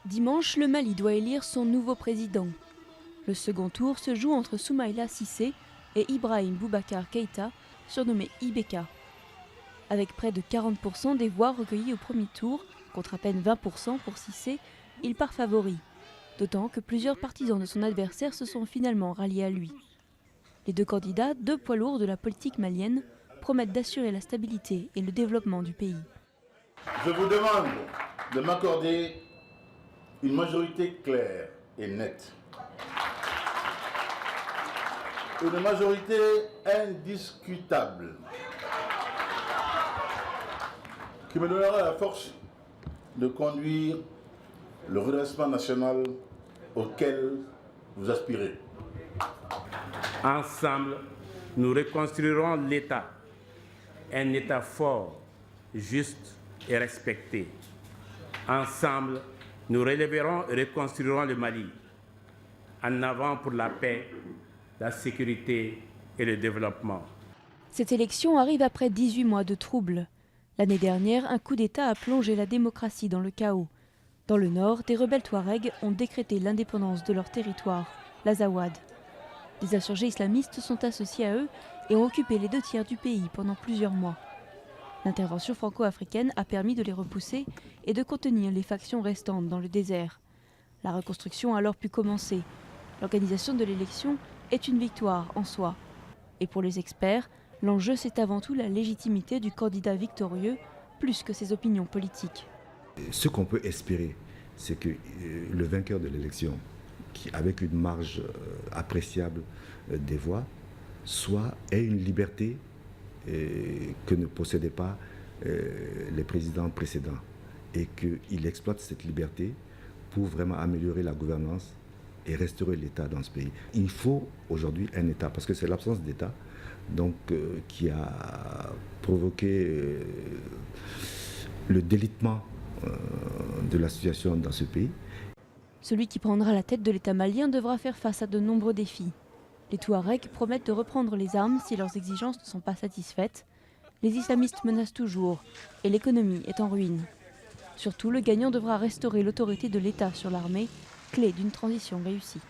Dimanche, le Mali doit élire son nouveau président. Le second tour se joue entre Soumaïla Cissé et Ibrahim Boubacar Keïta, surnommé Ibeka. Avec près de 40% des voix recueillies au premier tour, contre à peine 20% pour Cissé, il part favori. D'autant que plusieurs partisans de son adversaire se sont finalement ralliés à lui. Les deux candidats, deux poids lourds de la politique malienne, promettent d'assurer la stabilité et le développement du pays. Je vous demande de m'accorder une majorité claire et nette. Une majorité indiscutable qui me donnera la force de conduire le redressement national auquel vous aspirez. Ensemble, nous reconstruirons l'État, un État fort, juste et respecté. Ensemble, nous relèverons et reconstruirons le Mali. En avant pour la paix, la sécurité et le développement. Cette élection arrive après 18 mois de troubles. L'année dernière, un coup d'État a plongé la démocratie dans le chaos. Dans le nord, des rebelles Touaregs ont décrété l'indépendance de leur territoire, l'Azawad. Des insurgés islamistes sont associés à eux et ont occupé les 2/3 du pays pendant plusieurs mois. L'intervention franco-africaine a permis de les repousser et de contenir les factions restantes dans le désert. La reconstruction a alors pu commencer. L'organisation de l'élection est une victoire en soi. Et pour les experts, l'enjeu c'est avant tout la légitimité du candidat victorieux, plus que ses opinions politiques. Ce qu'on peut espérer, c'est que le vainqueur de l'élection, qui avec une marge appréciable des voix, ait une liberté que ne possédaient pas les présidents précédents, et qu'il exploite cette liberté pour vraiment améliorer la gouvernance et restaurer l'État dans ce pays. Il faut aujourd'hui un État, parce que c'est l'absence d'État qui a provoqué le délitement de la situation dans ce pays. Celui qui prendra la tête de l'État malien devra faire face à de nombreux défis. Les Touaregs promettent de reprendre les armes si leurs exigences ne sont pas satisfaites. Les islamistes menacent toujours et l'économie est en ruine. Surtout, le gagnant devra restaurer l'autorité de l'État sur l'armée, clé d'une transition réussie.